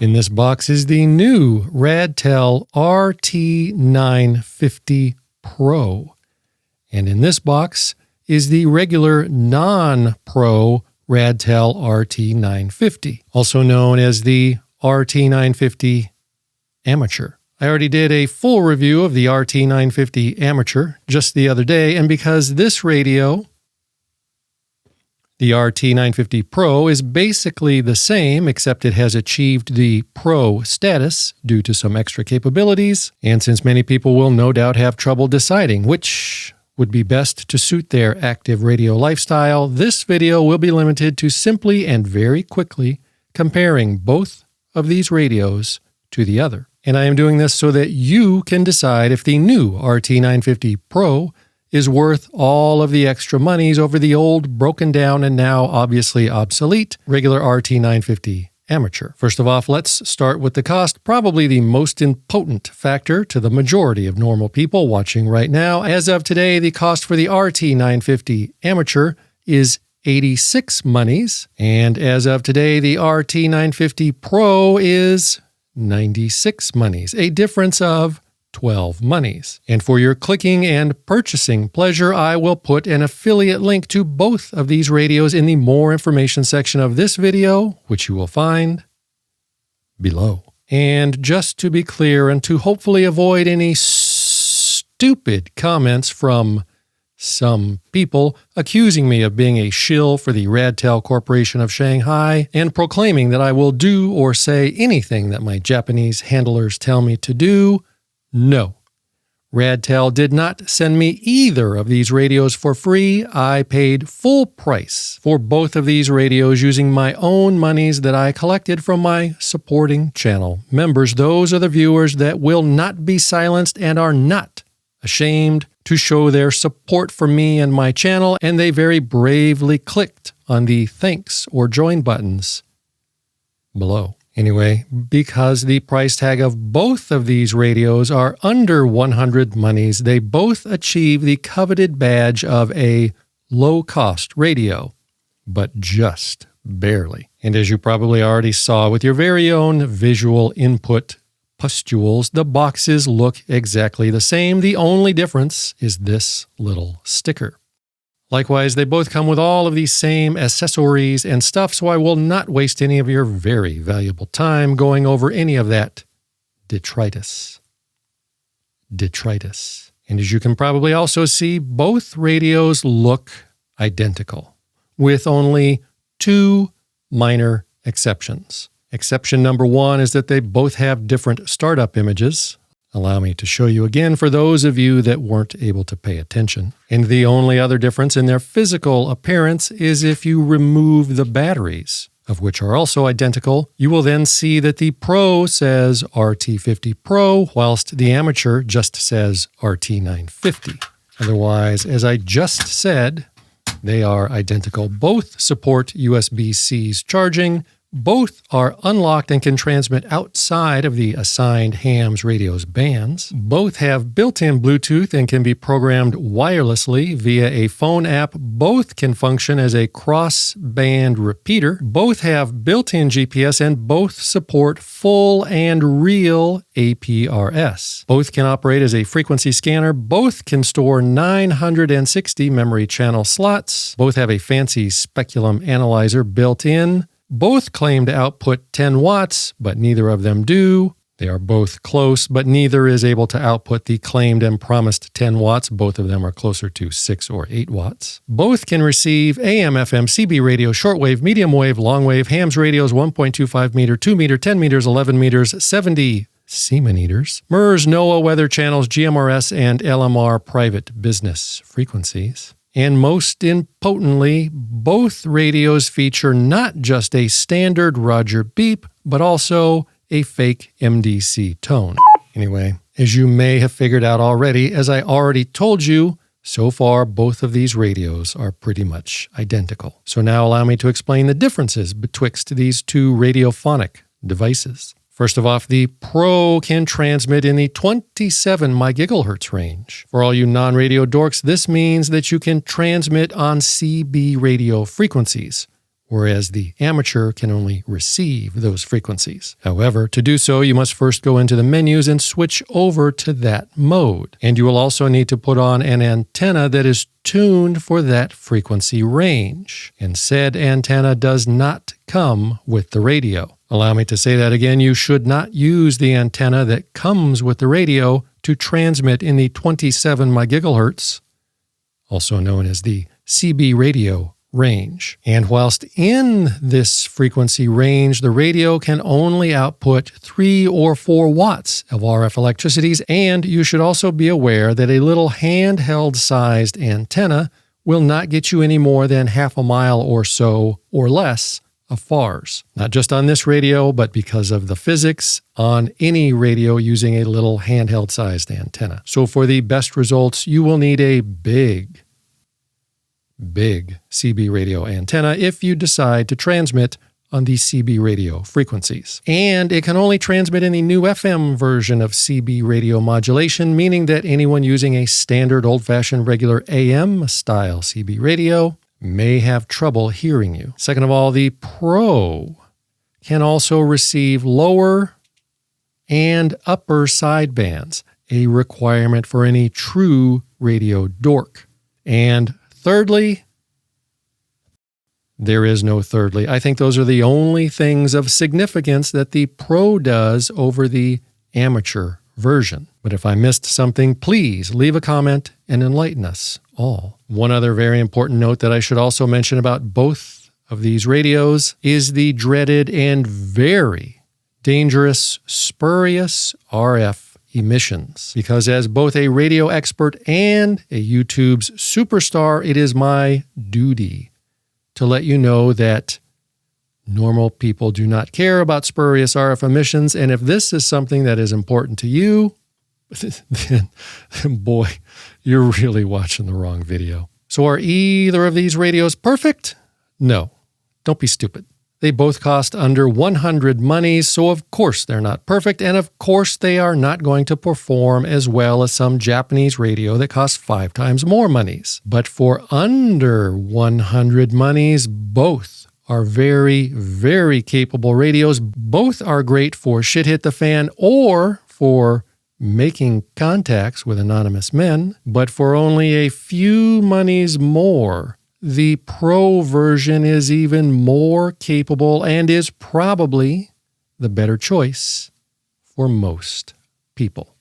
In this box is the new Radtel RT-950 Pro. And in this box is the regular non-Pro Radtel RT-950, also known as the RT-950 Amateur. I already did a full review of the RT-950 Amateur just the other day, and because this radio, the RT-950 Pro, is basically the same, except it has achieved the Pro status due to some extra capabilities, and since many people will no doubt have trouble deciding which would be best to suit their active radio lifestyle, this video will be limited to simply and very quickly comparing both of these radios to the other. And I am doing this so that you can decide if the new RT-950 Pro is worth all of the extra monies over the old, broken down, and now obviously obsolete regular RT-950 Amateur. First of all, let's start with the cost, probably the most important factor to the majority of normal people watching right now. As of today, the cost for the RT-950 Amateur is 86 monies, and as of today, the RT-950 Pro is 96 monies, a difference of 12 monies. And for your clicking and purchasing pleasure, I will put an affiliate link to both of these radios in the more information section of this video, which you will find below. And just to be clear, and to hopefully avoid any stupid comments from some people accusing me of being a shill for the Radtel Corporation of Shanghai and proclaiming that I will do or say anything that my Japanese handlers tell me to do, no. Radtel did not send me either of these radios for free. I paid full price for both of these radios using my own monies that I collected from my supporting channel members. Those are the viewers that will not be silenced and are not ashamed to show their support for me and my channel, and they very bravely clicked on the thanks or join buttons below. Anyway, because the price tag of both of these radios are under 100 monies, they both achieve the coveted badge of a low-cost radio, but just barely. And as you probably already saw with your very own visual input pustules, the boxes look exactly the same. The only difference is this little sticker. Likewise, they both come with all of these same accessories and stuff, so I will not waste any of your very valuable time going over any of that detritus. And as you can probably also see, both radios look identical, with only two minor exceptions. Exception number one is that they both have different startup images. Allow me to show you again for those of you that weren't able to pay attention. And the only other difference in their physical appearance is if you remove the batteries, of which are also identical, you will then see that the Pro says RT50 Pro, whilst the Amateur just says RT950. Otherwise, as I just said, they are identical. Both support USB-C's charging. Both are unlocked and can transmit outside of the assigned hams radio's bands. Both have built-in Bluetooth and can be programmed wirelessly via a phone app. Both can function as a cross-band repeater. Both have built-in GPS and both support full and real APRS. Both can operate as a frequency scanner. Both can store 960 memory channel slots. Both have a fancy speculum analyzer built in. Both claim to output 10 watts, but neither of them do. They are both close, but neither is able to output the claimed and promised 10 watts. Both of them are closer to 6 or 8 watts. Both can receive AM, FM, CB radio, shortwave, medium wave, long wave, hams radios, 1.25 meter, 2 meter, 10 meters, 11 meters, 70 Siemens, MERS, NOAA weather channels, GMRS, and LMR private business frequencies. And most importantly, both radios feature not just a standard Roger beep, but also a fake MDC tone. Anyway, as you may have figured out already, as I already told you, so far both of these radios are pretty much identical. So now allow me to explain the differences betwixt these two radiophonic devices. First of all, the Pro can transmit in the 27 MHz range. For all you non-radio dorks, this means that you can transmit on CB radio frequencies, whereas the amateur can only receive those frequencies. However, to do so, you must first go into the menus and switch over to that mode. And you will also need to put on an antenna that is tuned for that frequency range. And said antenna does not come with the radio. Allow me to say that again. You should not use the antenna that comes with the radio to transmit in the 27 MHz, also known as the CB radio range. And whilst in this frequency range, the radio can only output 3 or 4 watts of RF electricities, and you should also be aware that a little handheld-sized antenna will not get you any more than half a mile or so or less of FARs. Not just on this radio, but because of the physics, on any radio using a little handheld-sized antenna. So for the best results, you will need a big CB radio antenna if you decide to transmit on the CB radio frequencies. And it can only transmit in the new FM version of CB radio modulation, meaning that anyone using a standard old-fashioned regular AM-style CB radio may have trouble hearing you. Second of all, the Pro can also receive lower and upper sidebands, a requirement for any true radio dork. And thirdly, there is no thirdly. I think those are the only things of significance that the Pro does over the amateur version. But if I missed something, please leave a comment and enlighten us all. One other very important note that I should also mention about both of these radios is the dreaded and very dangerous spurious RF emissions. Because as both a radio expert and a YouTube's superstar, it is my duty to let you know that normal people do not care about spurious RF emissions, and if this is something that is important to you, then boy, you're really watching the wrong video. So are either of these radios perfect? No. Don't be stupid. They both cost under 100 monies, so of course they're not perfect, and of course they are not going to perform as well as some Japanese radio that costs 5 times more monies. But for under 100 monies, both are very, very capable radios. Both are great for shit hit the fan or for making contacts with anonymous men, but for only a few monies more, the Pro version is even more capable and is probably the better choice for most people.